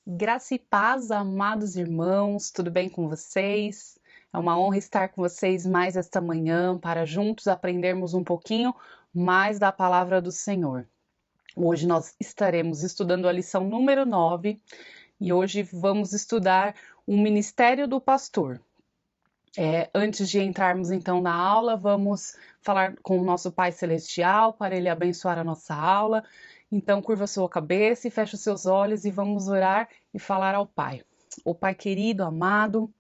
Graça e paz, amados irmãos, tudo bem com vocês? É uma honra estar com vocês mais esta manhã para juntos aprendermos um pouquinho mais da palavra do Senhor. Hoje nós estaremos estudando a lição número 9 e hoje vamos estudar o ministério do pastor. Antes de entrarmos então na aula, vamos falar com o nosso Pai Celestial para Ele abençoar a nossa aula. Então, curva sua cabeça e feche os seus olhos e vamos orar e falar ao Pai. O Pai querido, amado,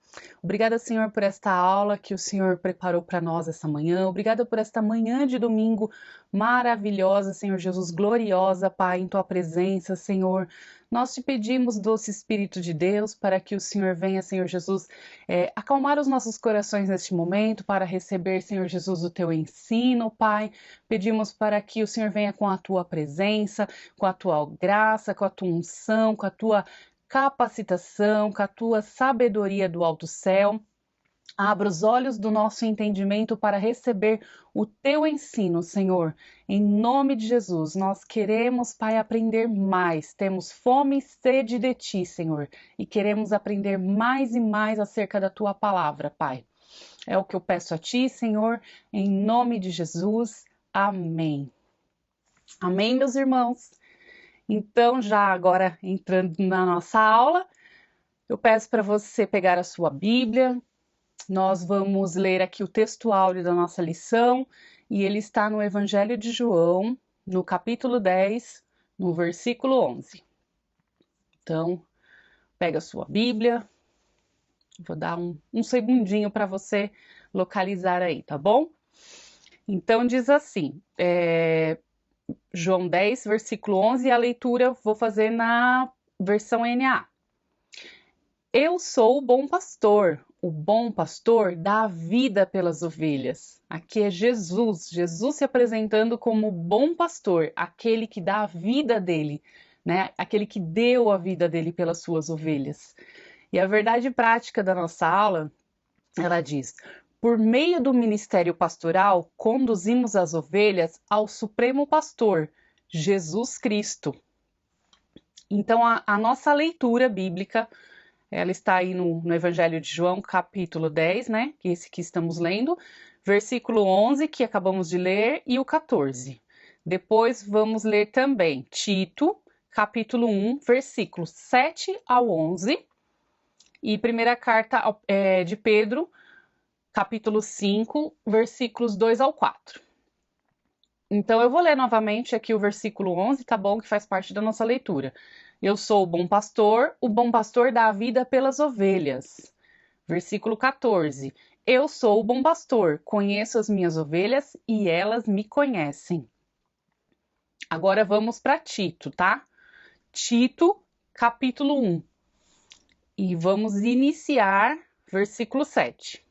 obrigada, Senhor, por esta aula que o Senhor preparou para nós essa manhã. Obrigada por esta manhã de domingo maravilhosa, Senhor Jesus, gloriosa, Pai, em Tua presença, Senhor. Nós te pedimos, doce Espírito de Deus, para que o Senhor venha, Senhor Jesus, acalmar os nossos corações neste momento, para receber, Senhor Jesus, o Teu ensino, Pai. Pedimos para que o Senhor venha com a Tua presença, com a Tua graça, com a Tua unção, com a Tua capacitação, com a Tua sabedoria do alto céu. Abra os olhos do nosso entendimento para receber o Teu ensino, Senhor. Em nome de Jesus, nós queremos, Pai, aprender mais. Temos fome e sede de Ti, Senhor, e queremos aprender mais e mais acerca da Tua palavra, Pai. É o que eu peço a Ti, Senhor, em nome de Jesus. Amém. Amém, meus irmãos? Então, já agora entrando na nossa aula, eu peço para você pegar a sua Bíblia. Nós vamos ler aqui o texto áureo da nossa lição, e ele está no Evangelho de João, no capítulo 10, no versículo 11. Então, pega a sua Bíblia, vou dar um segundinho para você localizar aí, tá bom? Então, diz assim, João 10, versículo 11, e a leitura eu vou fazer na versão NA. Eu sou o bom pastor dá a vida pelas ovelhas. Aqui é Jesus se apresentando como bom pastor, aquele que dá a vida dele, né? Aquele que deu a vida dele pelas suas ovelhas. E a verdade prática da nossa aula, ela diz: por meio do ministério pastoral, conduzimos as ovelhas ao Supremo Pastor, Jesus Cristo. Então, a nossa leitura bíblica, ela está aí no Evangelho de João, capítulo 10, né? Que é esse que estamos lendo, versículo 11, que acabamos de ler, e o 14. Depois vamos ler também Tito, capítulo 1, versículos 7 ao 11, e primeira carta de Pedro, capítulo 5, versículos 2 ao 4. Então, eu vou ler novamente aqui o versículo 11, tá bom? Que faz parte da nossa leitura. Eu sou o bom pastor dá a vida pelas ovelhas. Versículo 14. Eu sou o bom pastor, conheço as minhas ovelhas e elas me conhecem. Agora vamos para Tito, tá? Tito, capítulo 1. E vamos iniciar versículo 7.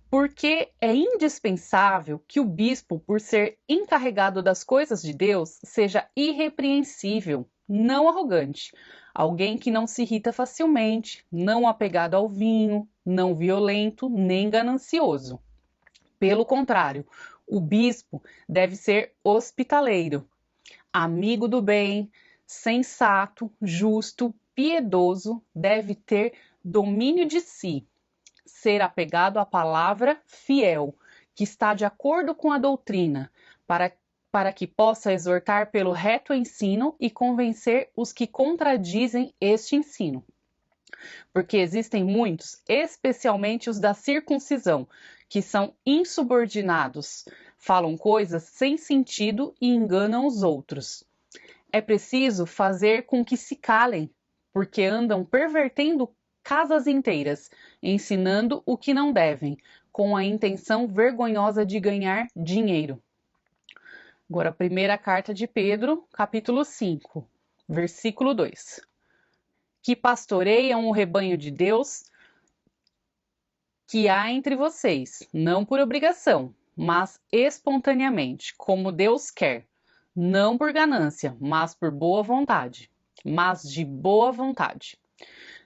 Porque é indispensável que o bispo, por ser encarregado das coisas de Deus, seja irrepreensível, não arrogante, alguém que não se irrita facilmente, não apegado ao vinho, não violento, nem ganancioso. Pelo contrário, o bispo deve ser hospitaleiro, amigo do bem, sensato, justo, piedoso, deve ter domínio de si, ser apegado à palavra, fiel, que está de acordo com a doutrina, para que possa exortar pelo reto ensino e convencer os que contradizem este ensino. Porque existem muitos, especialmente os da circuncisão, que são insubordinados, falam coisas sem sentido e enganam os outros. É preciso fazer com que se calem, porque andam pervertendo casas inteiras, ensinando o que não devem, com a intenção vergonhosa de ganhar dinheiro. Agora, a primeira carta de Pedro, capítulo 5, versículo 2. Que pastoreiam o rebanho de Deus que há entre vocês, não por obrigação, mas espontaneamente, como Deus quer, não por ganância, mas por boa vontade, mas de boa vontade.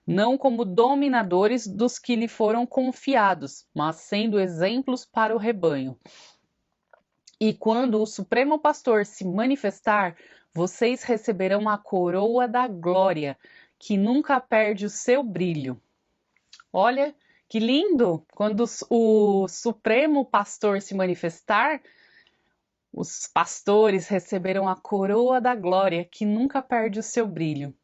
Não como dominadores dos que lhe foram confiados, mas sendo exemplos para o rebanho. E quando o Supremo Pastor se manifestar, vocês receberão a coroa da glória, que nunca perde o seu brilho. Olha que lindo! Quando o Supremo Pastor se manifestar, os pastores receberão a coroa da glória que nunca perde o seu brilho.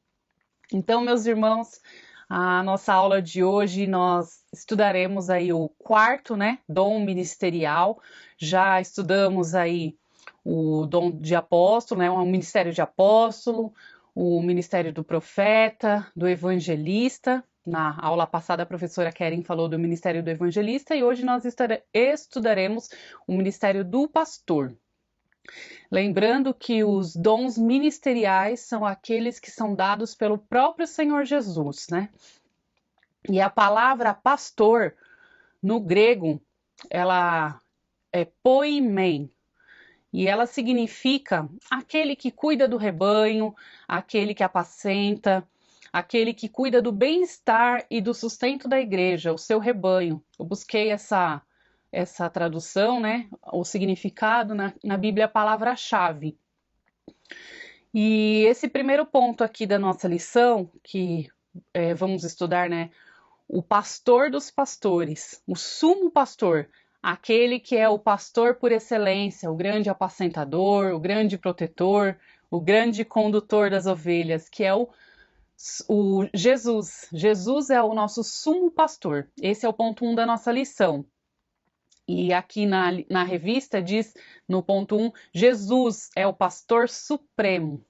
Então, meus irmãos, a nossa aula de hoje nós estudaremos aí o quarto, né, dom ministerial. Já estudamos aí o dom de apóstolo, né, o ministério de apóstolo, o ministério do profeta, do evangelista. Na aula passada, a professora Keren falou do ministério do evangelista e hoje nós estudaremos o ministério do pastor. Lembrando que os dons ministeriais são aqueles que são dados pelo próprio Senhor Jesus, né? E a palavra pastor, no grego, ela é poimen, e ela significa aquele que cuida do rebanho, aquele que apacenta, aquele que cuida do bem-estar e do sustento da igreja, o seu rebanho. Eu busquei essa tradução, né, o significado na Bíblia, a palavra-chave. E esse primeiro ponto aqui da nossa lição, que vamos estudar, né, o pastor dos pastores, o sumo pastor, aquele que é o pastor por excelência, o grande apacentador, o grande protetor, o grande condutor das ovelhas, que é o Jesus. Jesus é o nosso sumo pastor. Esse é o ponto 1 da nossa lição. E aqui na revista diz, no ponto 1, Jesus é o pastor supremo.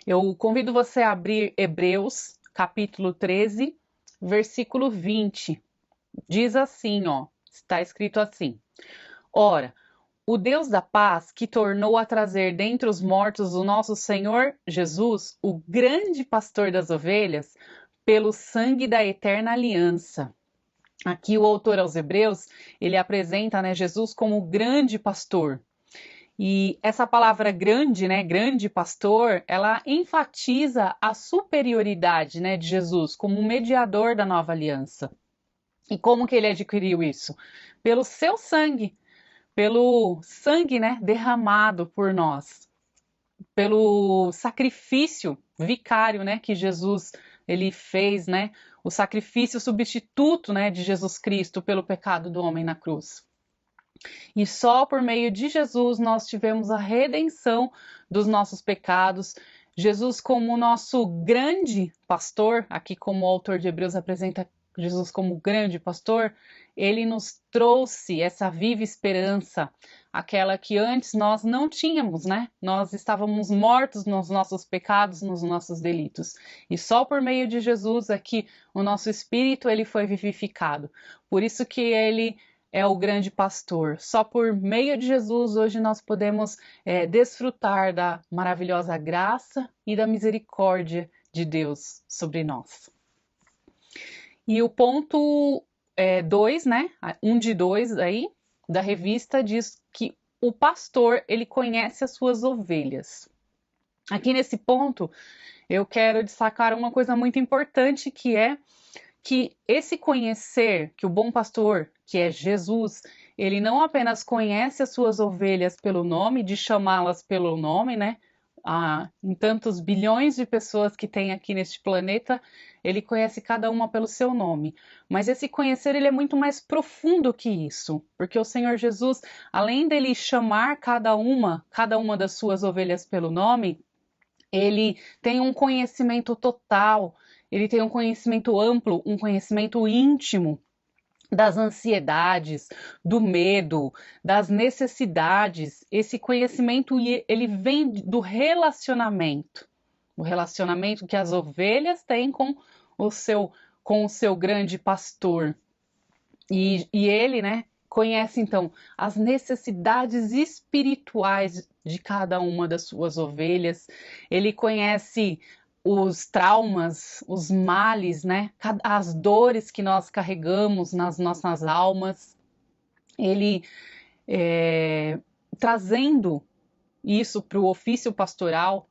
Eu convido você a abrir Hebreus, capítulo 13, versículo 20. Diz assim, ó, está escrito assim: Ora, o Deus da paz, que tornou a trazer dentre os mortos o nosso Senhor Jesus, o grande pastor das ovelhas, pelo sangue da eterna aliança. Aqui o autor aos Hebreus, ele apresenta, né, Jesus como o grande pastor. E essa palavra grande, né, grande pastor, ela enfatiza a superioridade, né, de Jesus como mediador da nova aliança. E como que ele adquiriu isso? Pelo seu sangue, pelo sangue, né, derramado por nós, pelo sacrifício vicário, né, que Jesus ele fez, né, o sacrifício substituto, né, de Jesus Cristo pelo pecado do homem na cruz. E só por meio de Jesus nós tivemos a redenção dos nossos pecados. Jesus como nosso grande pastor, aqui como o autor de Hebreus apresenta Jesus como grande pastor, ele nos trouxe essa viva esperança, aquela que antes nós não tínhamos, né? Nós estávamos mortos nos nossos pecados, nos nossos delitos. E só por meio de Jesus aqui o nosso espírito ele foi vivificado. Por isso que ele é o grande pastor. Só por meio de Jesus hoje nós podemos desfrutar da maravilhosa graça e da misericórdia de Deus sobre nós. E o ponto 2, né, 1 de 2 aí, da revista, diz que o pastor, ele conhece as suas ovelhas. Aqui nesse ponto, eu quero destacar uma coisa muito importante, que é que esse conhecer, que o bom pastor, que é Jesus, ele não apenas conhece as suas ovelhas pelo nome, de chamá-las pelo nome, né? Em tantos bilhões de pessoas que tem aqui neste planeta, ele conhece cada uma pelo seu nome. Mas esse conhecer ele é muito mais profundo que isso, porque o Senhor Jesus, além dele chamar cada uma das suas ovelhas pelo nome, ele tem um conhecimento total, ele tem um conhecimento amplo, um conhecimento íntimo das ansiedades, do medo, das necessidades. Esse conhecimento ele vem do relacionamento, o relacionamento que as ovelhas têm com o seu grande pastor. E ele, né, conhece então as necessidades espirituais de cada uma das suas ovelhas. Ele conhece os traumas, os males, né? As dores que nós carregamos nas nossas almas. Ele trazendo isso para o ofício pastoral,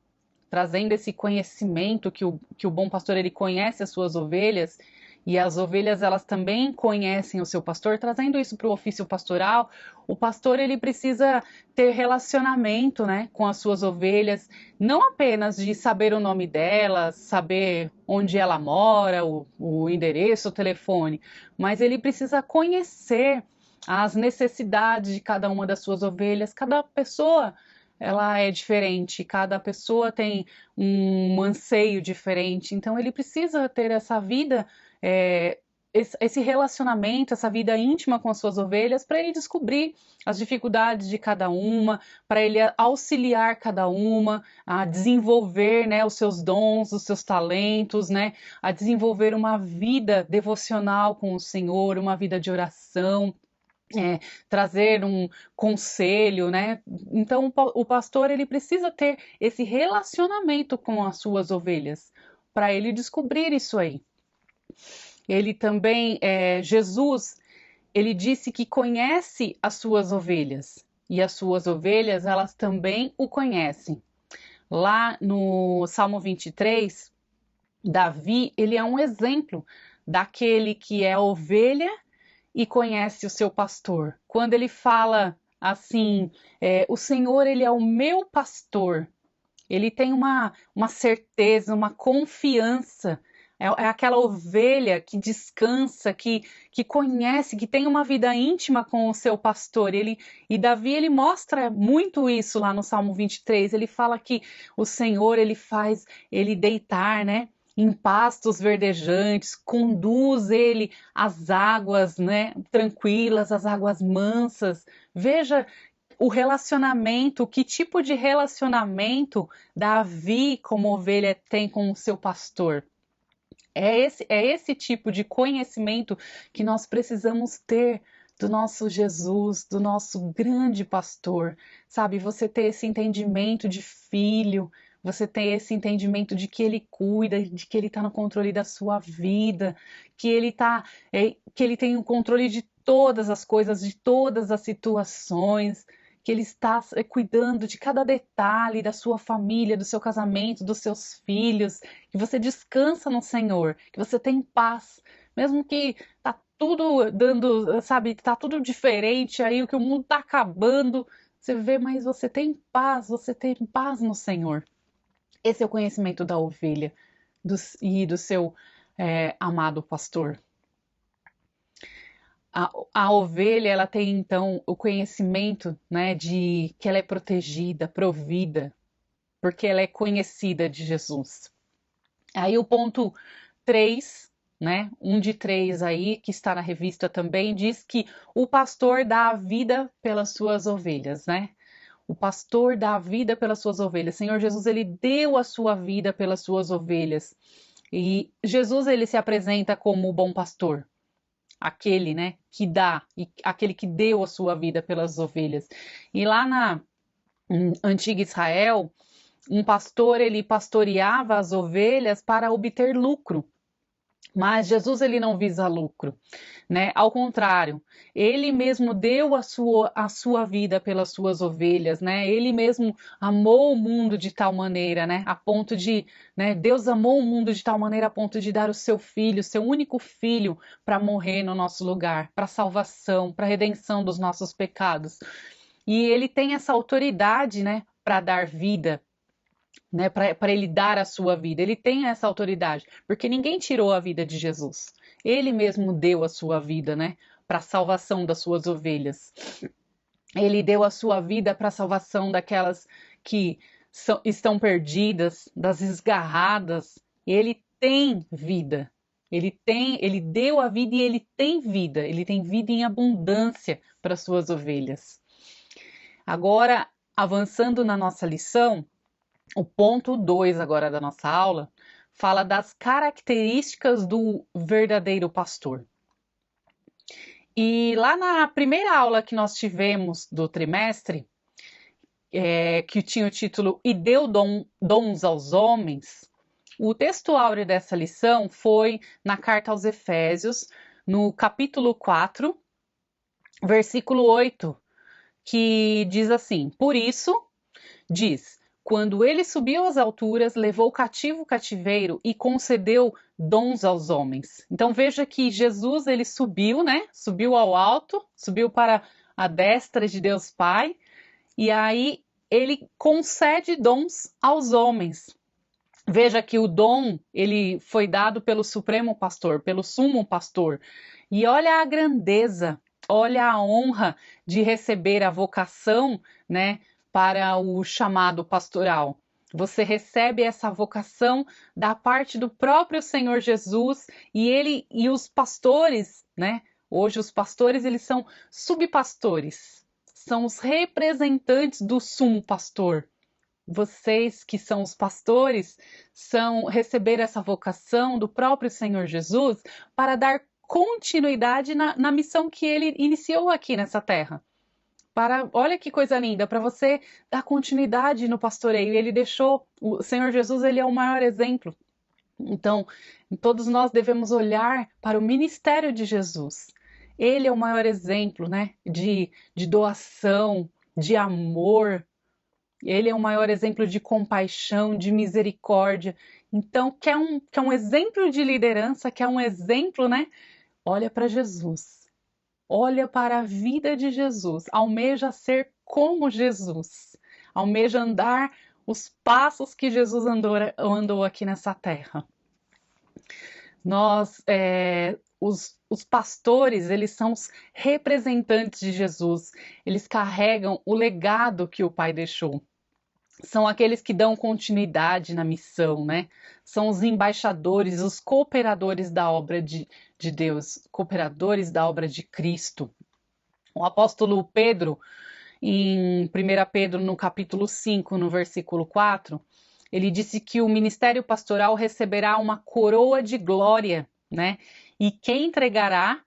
trazendo esse conhecimento que o bom pastor ele conhece as suas ovelhas, e as ovelhas elas também conhecem o seu pastor, trazendo isso para o ofício pastoral, o pastor ele precisa ter relacionamento, né, com as suas ovelhas, não apenas de saber o nome delas, saber onde ela mora, o endereço, o telefone, mas ele precisa conhecer as necessidades de cada uma das suas ovelhas. Cada pessoa ela é diferente, cada pessoa tem um anseio diferente, então ele precisa ter essa vida, esse relacionamento, essa vida íntima com as suas ovelhas, para ele descobrir as dificuldades de cada uma, para ele auxiliar cada uma a desenvolver, né, os seus dons, os seus talentos, né, a desenvolver uma vida devocional com o Senhor, uma vida de oração. Trazer um conselho, né? Então o pastor ele precisa ter esse relacionamento com as suas ovelhas para ele descobrir isso aí. Ele também, Jesus, ele disse que conhece as suas ovelhas e as suas ovelhas elas também o conhecem. Lá no Salmo 23, Davi ele é um exemplo daquele que é ovelha e conhece o seu pastor. Quando ele fala assim, o Senhor ele é o meu pastor, ele tem uma certeza, uma confiança. É aquela ovelha que descansa, que conhece, que tem uma vida íntima com o seu pastor. E Davi ele mostra muito isso lá no Salmo 23. Ele fala que o Senhor ele faz ele deitar, né? Em pastos verdejantes, conduz ele às águas, né, tranquilas, às águas mansas. Veja o relacionamento, que tipo de relacionamento Davi, como ovelha, tem com o seu pastor. É esse tipo de conhecimento que nós precisamos ter do nosso Jesus, do nosso grande pastor, sabe? Você ter esse entendimento de filho, você ter esse entendimento de que ele cuida, de que ele está no controle da sua vida, que que ele tem o controle de todas as coisas, de todas as situações, que ele está cuidando de cada detalhe da sua família, do seu casamento, dos seus filhos, que você descansa no Senhor, que você tem paz, mesmo que tá tudo dando, sabe, tá tudo diferente aí, o que o mundo tá acabando, você vê, mas você tem paz no Senhor. Esse é o conhecimento da ovelha e do seu amado pastor. A ovelha ela tem então o conhecimento, né, de que ela é protegida, provida, porque ela é conhecida de Jesus. Aí o ponto 3, né, 1 de 3 aí, que está na revista também, diz que o pastor dá a vida pelas suas ovelhas, né? O pastor dá a vida pelas suas ovelhas. Senhor Jesus, ele deu a sua vida pelas suas ovelhas. E Jesus, ele se apresenta como o bom pastor, aquele, né, que dá, e aquele que deu a sua vida pelas ovelhas. E lá na antiga Israel, um pastor, ele pastoreava as ovelhas para obter lucro. Mas Jesus ele não visa lucro, né? Ao contrário, ele mesmo deu a sua vida pelas suas ovelhas, né? Ele mesmo amou o mundo de tal maneira, né? A ponto de, né? Deus amou o mundo de tal maneira a ponto de dar o seu filho, seu único filho, para morrer no nosso lugar, para salvação, para redenção dos nossos pecados. E ele tem essa autoridade, né? Para dar vida, né, para ele dar a sua vida. Ele tem essa autoridade, porque ninguém tirou a vida de Jesus. Ele mesmo deu a sua vida, né, para a salvação das suas ovelhas. Ele deu a sua vida para a salvação daquelas que estão perdidas, das esgarradas. Ele tem vida. Ele deu a vida e ele tem vida. Ele tem vida em abundância para as suas ovelhas. Agora, avançando na nossa lição, o ponto 2 agora da nossa aula fala das características do verdadeiro pastor. E lá na primeira aula que nós tivemos do trimestre, que tinha o título E deu dons aos homens, o texto áureo dessa lição foi na carta aos Efésios, no capítulo 4, versículo 8, que diz assim: Por isso, diz, quando ele subiu às alturas, levou cativo o cativeiro e concedeu dons aos homens. Então veja que Jesus ele subiu, né? Subiu ao alto, subiu para a destra de Deus Pai, e aí ele concede dons aos homens. Veja que o dom ele foi dado pelo Supremo Pastor, pelo Sumo Pastor. E olha a grandeza, olha a honra de receber a vocação, né, para o chamado pastoral. Você recebe essa vocação da parte do próprio Senhor Jesus e os pastores, né? Hoje os pastores eles são subpastores, são os representantes do sumo pastor. Vocês que são os pastores receber essa vocação do próprio Senhor Jesus para dar continuidade na missão que ele iniciou aqui nessa terra. Olha que coisa linda, para você dar continuidade no pastoreio. Ele deixou, o Senhor Jesus, ele é o maior exemplo. Então, todos nós devemos olhar para o ministério de Jesus. Ele é o maior exemplo, né, de doação, de amor. Ele é o maior exemplo de compaixão, de misericórdia. Então, quer um exemplo de liderança, quer um exemplo, né? Olha para Jesus. Olha para a vida de Jesus, almeja ser como Jesus, almeja andar os passos que Jesus andou aqui nessa terra. Os pastores, eles são os representantes de Jesus, eles carregam o legado que o Pai deixou. São aqueles que dão continuidade na missão, né? São os embaixadores, os cooperadores da obra de Deus, cooperadores da obra de Cristo. O apóstolo Pedro, em 1 Pedro, no capítulo 5, no versículo 4, ele disse que o ministério pastoral receberá uma coroa de glória, né? E quem entregará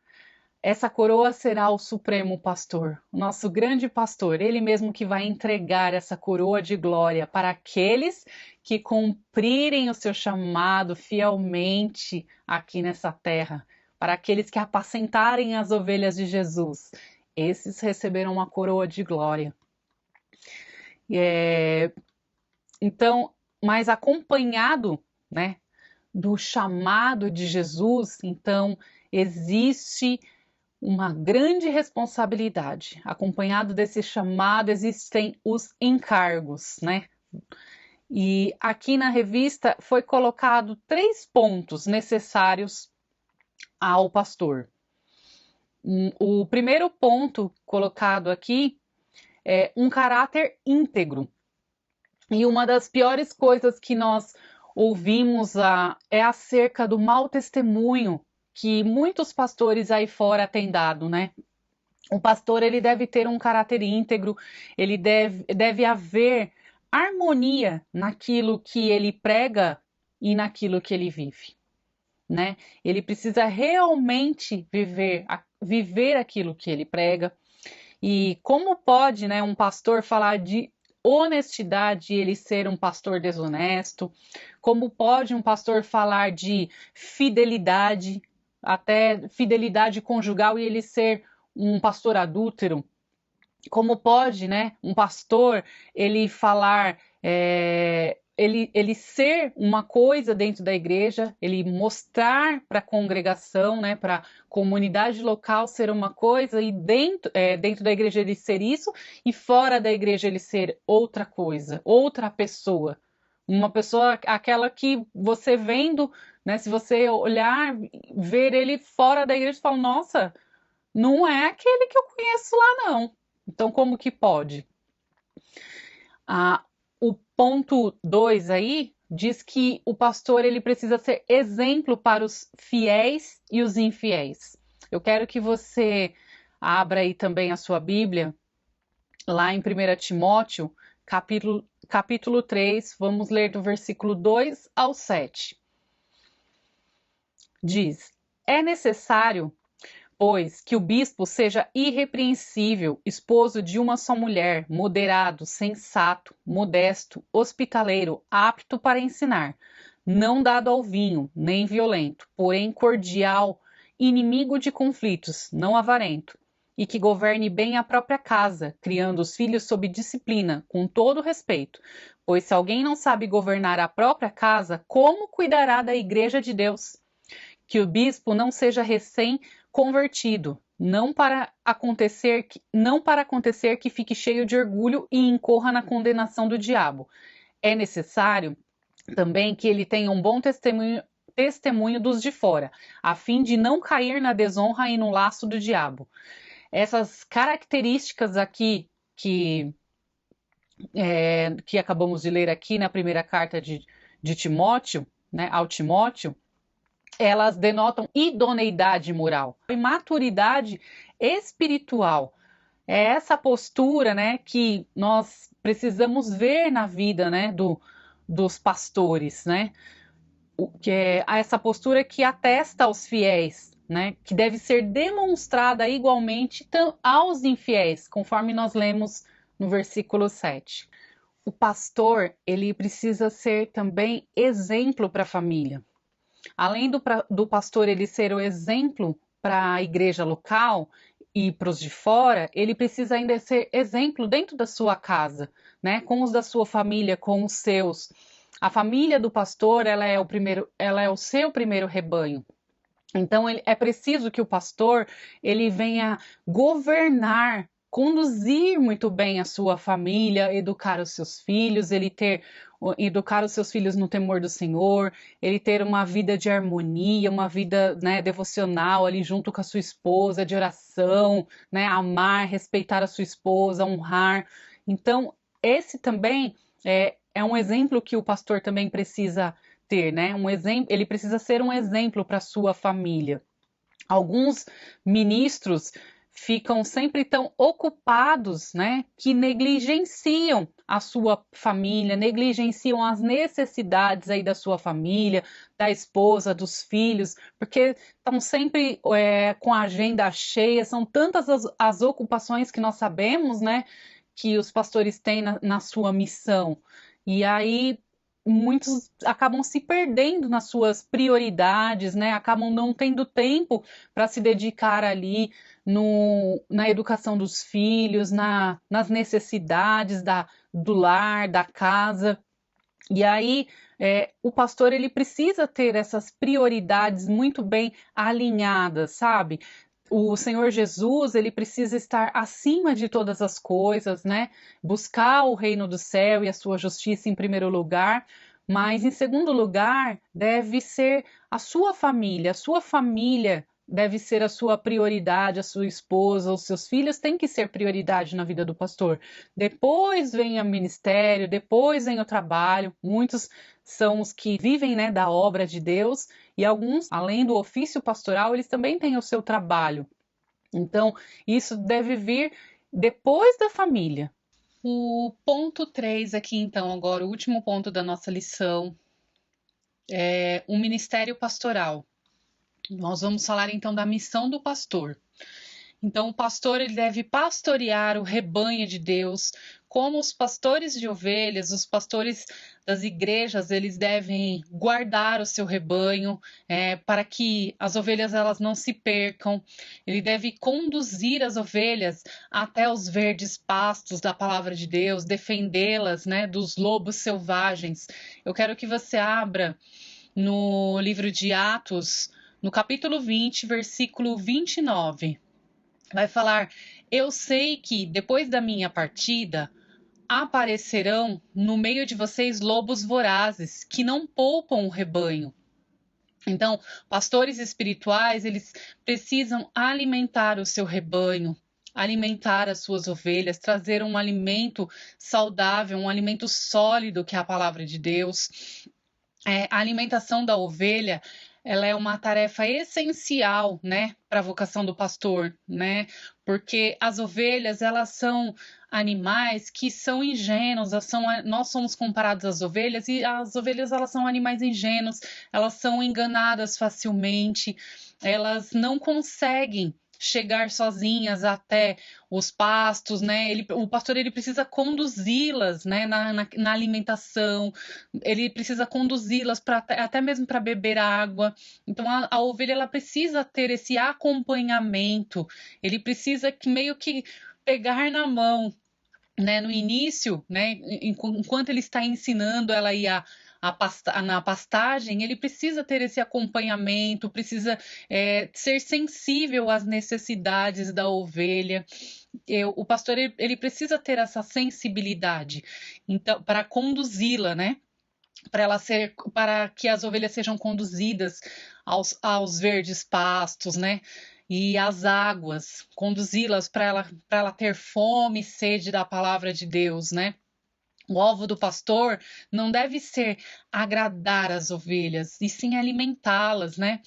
essa coroa será o Supremo Pastor, o nosso grande pastor, ele mesmo que vai entregar essa coroa de glória para aqueles que cumprirem o seu chamado fielmente aqui nessa terra, para aqueles que apacentarem as ovelhas de Jesus. Esses receberão uma coroa de glória. Então, mas acompanhado, né, do chamado de Jesus, então existe uma grande responsabilidade. Acompanhado desse chamado, existem os encargos, né? E aqui na revista foi colocado 3 pontos necessários ao pastor. O primeiro ponto colocado aqui é um caráter íntegro. E uma das piores coisas que nós ouvimos é acerca do mau testemunho que muitos pastores aí fora têm dado, né? O pastor ele deve ter um caráter íntegro, ele deve haver harmonia naquilo que ele prega e naquilo que ele vive, né? Ele precisa realmente viver aquilo que ele prega. E como pode, né, um pastor falar de honestidade e ele ser um pastor desonesto? Como pode um pastor falar de fidelidade, até fidelidade conjugal, e ele ser um pastor adúltero? Como pode, né, um pastor ele falar, ele ser uma coisa dentro da igreja, ele mostrar para a congregação, né, para a comunidade local ser uma coisa e dentro da igreja ele ser isso e fora da igreja ele ser outra coisa, outra pessoa. Uma pessoa, aquela que você vendo, né, se você olhar, ver ele fora da igreja, você fala, nossa, não é aquele que eu conheço lá, não. Então, como que pode? O ponto 2 aí diz que o pastor ele precisa ser exemplo para os fiéis e os infiéis. Eu quero que você abra aí também a sua Bíblia, lá em 1 Timóteo, capítulo 3, vamos ler do versículo 2 ao 7. Diz: é necessário, pois, que o bispo seja irrepreensível, esposo de uma só mulher, moderado, sensato, modesto, hospitaleiro, apto para ensinar, não dado ao vinho, nem violento, porém cordial, inimigo de conflitos, não avarento, e que governe bem a própria casa, criando os filhos sob disciplina, com todo respeito, Pois se alguém não sabe governar a própria casa, como cuidará da igreja de Deus? Que o bispo não seja recém-convertido, não para acontecer que fique cheio de orgulho e incorra na condenação do diabo. É necessário também que ele tenha um bom testemunho dos de fora, a fim de não cair na desonra e no laço do diabo. Essas características aqui que acabamos de ler aqui na primeira carta de Timóteo, né, ao Timóteo, elas denotam idoneidade moral e maturidade espiritual. É essa postura, né, que nós precisamos ver na vida, né, dos pastores, né, que é essa postura que atesta aos fiéis, né, que deve ser demonstrada igualmente aos infiéis, conforme nós lemos no versículo 7. O pastor, ele precisa ser também exemplo para a família. Além do pastor ele ser o exemplo para a igreja local e para os de fora, ele precisa ainda ser exemplo dentro da sua casa, né? Com os da sua família, com os seus. A família do pastor, ela é o seu primeiro rebanho. Então é preciso que o pastor ele venha governar, conduzir muito bem a sua família, educar os seus filhos, educar os seus filhos no temor do Senhor, ele ter uma vida de harmonia, uma vida, né, devocional ali junto com a sua esposa, de oração, né, amar, respeitar a sua esposa, honrar. Então esse também é um exemplo que o pastor também precisa ter, né? Um exemplo, ele precisa ser um exemplo para a sua família. Alguns ministros ficam sempre tão ocupados, né, que negligenciam a sua família, negligenciam as necessidades aí da sua família, da esposa, dos filhos, porque estão sempre com a agenda cheia, são tantas as ocupações que nós sabemos, né, que os pastores têm na sua missão. E aí muitos acabam se perdendo nas suas prioridades, né? Acabam não tendo tempo para se dedicar ali na educação dos filhos, nas necessidades do lar, da casa. E aí o pastor ele precisa ter essas prioridades muito bem alinhadas, sabe? O Senhor Jesus, ele precisa estar acima de todas as coisas, né? Buscar o reino do céu e a sua justiça em primeiro lugar, mas em segundo lugar, deve ser a sua família deve ser a sua prioridade, a sua esposa, os seus filhos têm que ser prioridade na vida do pastor. Depois vem o ministério, depois vem o trabalho, muitos são os que vivem, né, da obra de Deus, e alguns, além do ofício pastoral, eles também têm o seu trabalho. Então, isso deve vir depois da família. O ponto 3 aqui, então, agora, o último ponto da nossa lição, é o ministério pastoral. Nós vamos falar, então, da missão do pastor. Então, o pastor ele deve pastorear o rebanho de Deus, como os pastores de ovelhas, os pastores das igrejas, eles devem guardar o seu rebanho para que as ovelhas elas não se percam. Ele deve conduzir as ovelhas até os verdes pastos da palavra de Deus, defendê-las, né, dos lobos selvagens. Eu quero que você abra no livro de Atos, no capítulo 20, versículo 29. Vai falar: eu sei que depois da minha partida aparecerão no meio de vocês lobos vorazes que não poupam o rebanho. Então, pastores espirituais, eles precisam alimentar o seu rebanho, alimentar as suas ovelhas, trazer um alimento saudável, um alimento sólido que é a palavra de Deus. A alimentação da ovelha, ela é uma tarefa essencial, né, para a vocação do pastor, né? Porque as ovelhas, elas são animais que são ingênuos, nós somos comparados às ovelhas e as ovelhas elas são animais ingênuos, elas são enganadas facilmente, elas não conseguem chegar sozinhas até os pastos, né? O pastor ele precisa conduzi-las, né? Na alimentação, ele precisa conduzi-las até mesmo para beber água. Então a ovelha ela precisa ter esse acompanhamento, ele precisa meio que pegar na mão né, no início, né, enquanto ele está ensinando ela na pastagem, ele precisa ter esse acompanhamento, precisa ser sensível às necessidades da ovelha. O pastor ele precisa ter essa sensibilidade, então, para conduzi-la, né? Para que as ovelhas sejam conduzidas aos verdes pastos, né? E às águas, conduzi-las para ela ter fome e sede da palavra de Deus, né? O alvo do pastor não deve ser agradar as ovelhas, e sim alimentá-las, né?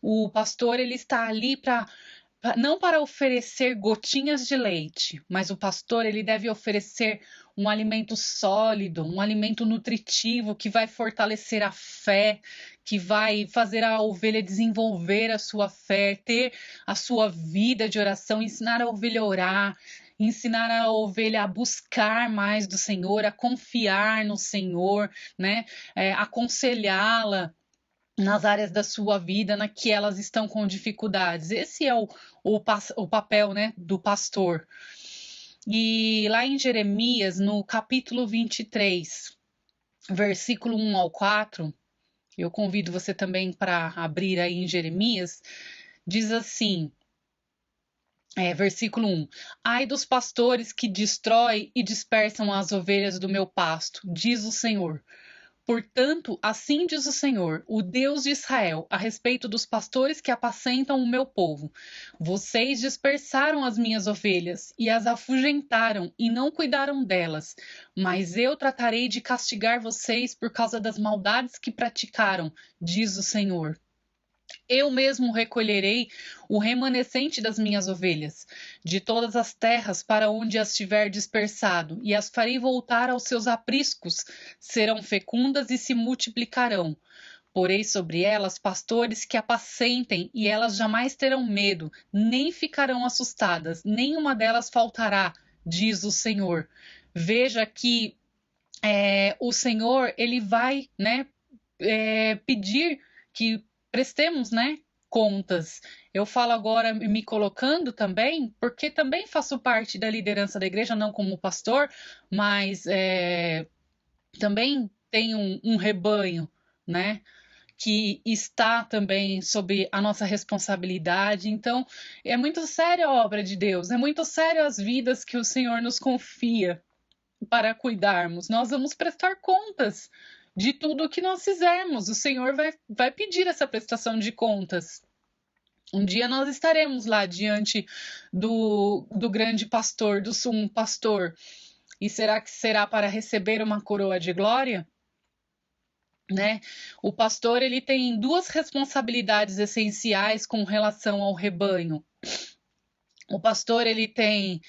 O pastor ele está ali não para oferecer gotinhas de leite, mas o pastor ele deve oferecer um alimento sólido, um alimento nutritivo que vai fortalecer a fé, que vai fazer a ovelha desenvolver a sua fé, ter a sua vida de oração, ensinar a ovelha a orar, ensinar a ovelha a buscar mais do Senhor, a confiar no Senhor, né? Aconselhá-la nas áreas da sua vida na que elas estão com dificuldades. Esse é o papel, né, do pastor. E lá em Jeremias, no capítulo 23, versículo 1 ao 4, eu convido você também para abrir aí em Jeremias, diz assim, versículo 1: Ai dos pastores que destroem e dispersam as ovelhas do meu pasto, diz o Senhor. Portanto, assim diz o Senhor, o Deus de Israel, a respeito dos pastores que apacentam o meu povo. Vocês dispersaram as minhas ovelhas e as afugentaram e não cuidaram delas. Mas eu tratarei de castigar vocês por causa das maldades que praticaram, diz o Senhor. Eu mesmo recolherei o remanescente das minhas ovelhas, de todas as terras para onde as tiver dispersado, e as farei voltar aos seus apriscos, serão fecundas e se multiplicarão. Porei sobre elas pastores que apacentem, e elas jamais terão medo, nem ficarão assustadas, nenhuma delas faltará, diz o Senhor. Veja que o Senhor, ele vai, né, pedir que prestemos, né, contas. Eu falo agora me colocando também, porque também faço parte da liderança da igreja, não como pastor, mas também tenho um rebanho, né, que está também sob a nossa responsabilidade. Então, é muito séria a obra de Deus, é muito sério as vidas que o Senhor nos confia para cuidarmos. Nós vamos prestar contas de tudo o que nós fizermos. O Senhor vai pedir essa prestação de contas. Um dia nós estaremos lá diante do grande pastor, do sumo pastor. E será que será para receber uma coroa de glória? Né? O pastor ele tem duas responsabilidades essenciais com relação ao rebanho. O pastor ele tem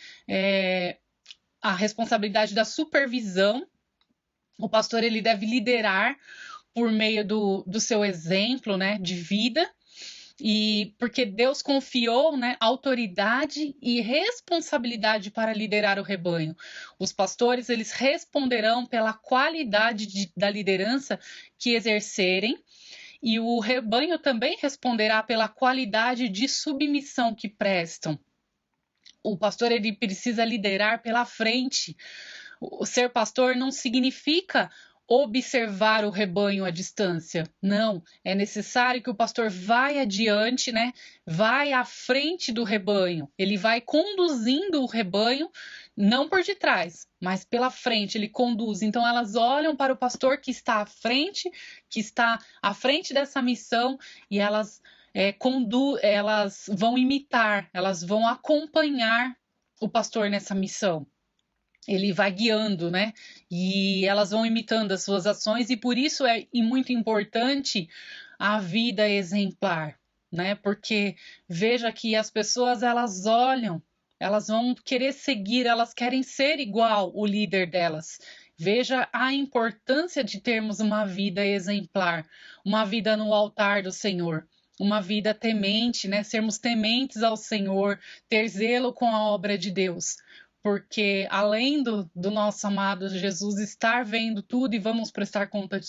a responsabilidade da supervisão. O pastor ele deve liderar por meio do seu exemplo, né, de vida, e porque Deus confiou, né, autoridade e responsabilidade para liderar o rebanho. Os pastores eles responderão pela qualidade da liderança que exercerem, e o rebanho também responderá pela qualidade de submissão que prestam. O pastor ele precisa liderar pela frente. O ser pastor não significa observar o rebanho à distância. Não, é necessário que o pastor vá adiante, né? Vai à frente do rebanho. Ele vai conduzindo o rebanho, não por detrás, mas pela frente, ele conduz. Então elas olham para o pastor que está à frente dessa missão, e elas elas vão imitar, elas vão acompanhar o pastor nessa missão. Ele vai guiando, né? E elas vão imitando as suas ações, e por isso é muito importante a vida exemplar, né? Porque veja que as pessoas elas olham, elas vão querer seguir, elas querem ser igual o líder delas. Veja a importância de termos uma vida exemplar, uma vida no altar do Senhor. Uma vida temente, né? Sermos tementes ao Senhor, ter zelo com a obra de Deus. Porque além do nosso amado Jesus estar vendo tudo e vamos prestar conta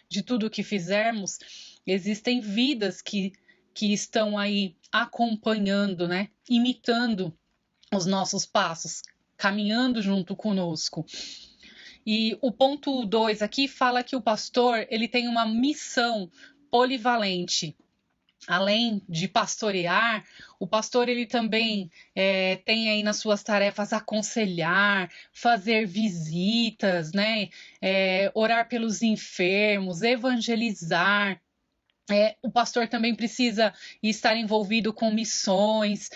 de tudo o que fizermos, existem vidas que estão aí acompanhando, né? Imitando os nossos passos. caminhando junto conosco. E o ponto 2 aqui fala que o pastor, ele tem uma missão polivalente. Além de pastorear, o pastor ele também tem aí nas suas tarefas aconselhar, fazer visitas, né? Orar pelos enfermos, evangelizar. O pastor também precisa estar envolvido com missões,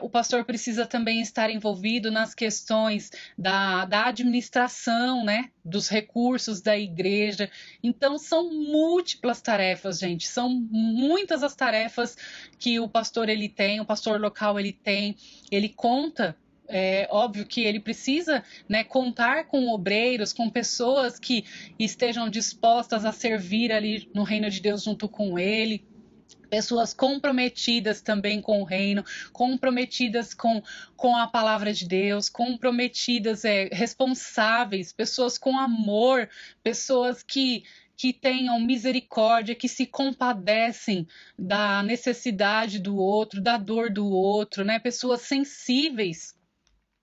o pastor precisa também estar envolvido nas questões da administração, né, dos recursos da igreja. Então, são múltiplas tarefas, gente, são muitas as tarefas que o pastor ele tem, o pastor local ele conta. É óbvio que ele precisa, né, contar com obreiros, com pessoas que estejam dispostas a servir ali no reino de Deus junto com ele. Pessoas comprometidas também com o reino, comprometidas com a palavra de Deus, comprometidas, responsáveis, pessoas com amor, pessoas que tenham misericórdia, que se compadecem da necessidade do outro, da dor do outro, né? Pessoas sensíveis,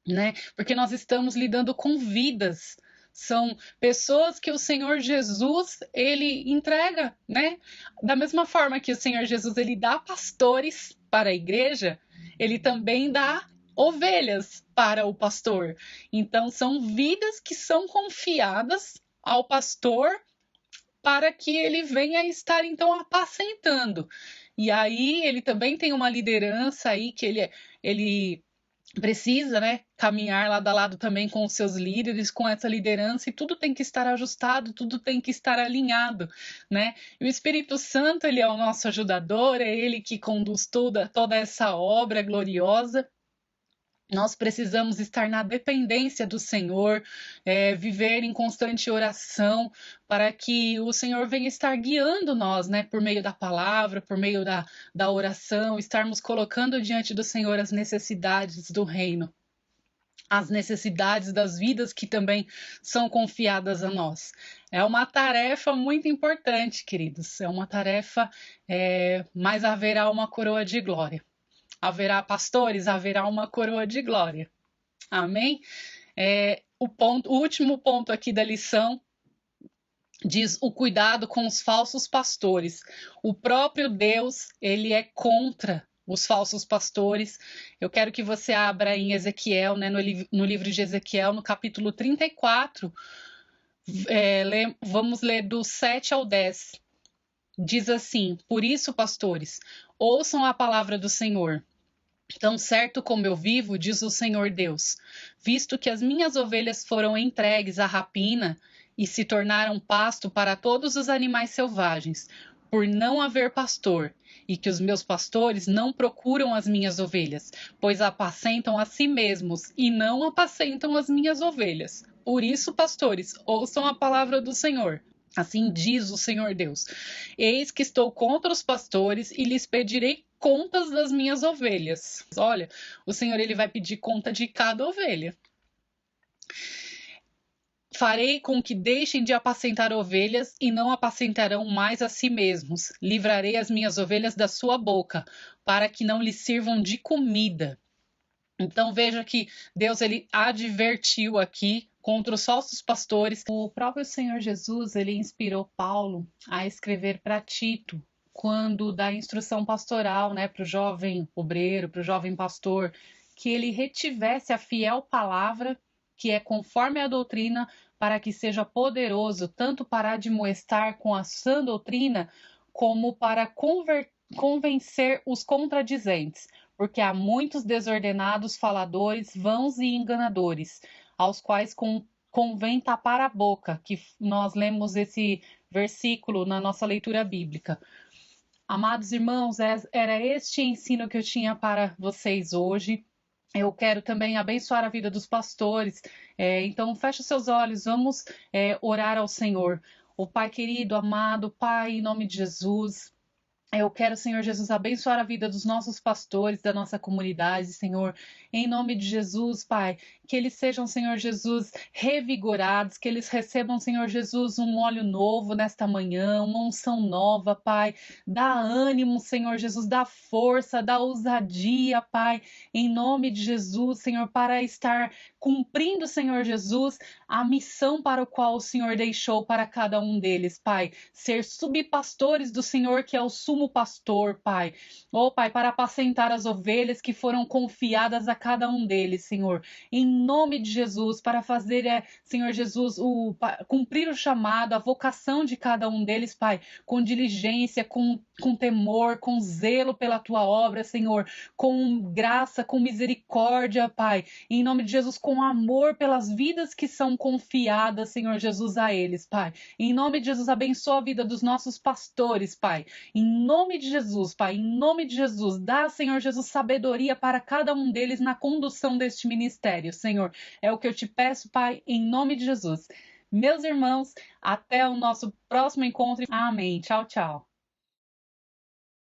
né? Porque nós estamos lidando com vidas. São pessoas que o Senhor Jesus, ele entrega, né? Da mesma forma que o Senhor Jesus, ele dá pastores para a igreja, ele também dá ovelhas para o pastor. Então, são vidas que são confiadas ao pastor para que ele venha estar, então, apacentando. E aí, ele também tem uma liderança aí que ele precisa, né, caminhar lado a lado também com os seus líderes, com essa liderança, e tudo tem que estar ajustado, tudo tem que estar alinhado, né? E o Espírito Santo, ele é o nosso ajudador, é ele que conduz toda essa obra gloriosa. Nós precisamos estar na dependência do Senhor, viver em constante oração, para que o Senhor venha estar guiando nós, né, por meio da palavra, por meio da oração, estarmos colocando diante do Senhor as necessidades do reino, as necessidades das vidas que também são confiadas a nós. É uma tarefa muito importante, queridos, é uma tarefa, mas haverá uma coroa de glória. Haverá pastores, haverá uma coroa de glória. Amém? O último ponto aqui da lição diz o cuidado com os falsos pastores. O próprio Deus, ele é contra os falsos pastores. Eu quero que você abra em Ezequiel, né, no livro de Ezequiel, no capítulo 34. Vamos ler do 7 ao 10. Diz assim: por isso, pastores, ouçam a palavra do Senhor. Tão certo como eu vivo, diz o Senhor Deus, visto que as minhas ovelhas foram entregues à rapina e se tornaram pasto para todos os animais selvagens, por não haver pastor, e que os meus pastores não procuram as minhas ovelhas, pois apacentam a si mesmos e não apacentam as minhas ovelhas. Por isso, pastores, ouçam a palavra do Senhor. Assim diz o Senhor Deus: eis que estou contra os pastores e lhes pedirei contas das minhas ovelhas. Olha, o Senhor ele vai pedir conta de cada ovelha. Farei com que deixem de apacentar ovelhas e não apacentarão mais a si mesmos. Livrarei as minhas ovelhas da sua boca, para que não lhes sirvam de comida. Então veja que Deus ele advertiu aqui contra os falsos pastores. O próprio Senhor Jesus ele inspirou Paulo a escrever para Tito, quando dá instrução pastoral, né, para o jovem obreiro, para o jovem pastor, que ele retivesse a fiel palavra, que é conforme a doutrina, para que seja poderoso tanto para admoestar com a sã doutrina, como para convencer os contradizentes, porque há muitos desordenados faladores, vãos e enganadores, aos quais convém tapar a boca, que nós lemos esse versículo na nossa leitura bíblica. Amados irmãos, era este ensino que eu tinha para vocês hoje. Eu quero também abençoar a vida dos pastores. Então, feche os seus olhos, vamos orar ao Senhor. O Pai querido, amado, Pai, em nome de Jesus, Eu quero, Senhor Jesus, abençoar a vida dos nossos pastores, da nossa comunidade, Senhor, em nome de Jesus, Pai, que eles sejam, Senhor Jesus, revigorados, que eles recebam, Senhor Jesus, um óleo novo nesta manhã, uma unção nova, Pai, dá ânimo, Senhor Jesus, dá força, dá ousadia, Pai, em nome de Jesus, Senhor, para estar cumprindo, Senhor Jesus, a missão para o qual o Senhor deixou para cada um deles, Pai, ser subpastores do Senhor, que é o sumo pastor, Pai. Oh, Pai, para apacentar as ovelhas que foram confiadas a cada um deles, Senhor. Em nome de Jesus, para fazer, Senhor Jesus, cumprir o chamado, a vocação de cada um deles, Pai, com diligência, com temor, com zelo pela tua obra, Senhor, com graça, com misericórdia, Pai. Em nome de Jesus, com amor pelas vidas que são confiadas, Senhor Jesus, a eles, Pai. Em nome de Jesus, abençoa a vida dos nossos pastores, Pai. Em nome de Jesus, Pai, em nome de Jesus, dá, Senhor Jesus, sabedoria para cada um deles na condução deste ministério, Senhor. É o que eu te peço, Pai, em nome de Jesus. Meus irmãos, até o nosso próximo encontro. Amém. Tchau, tchau.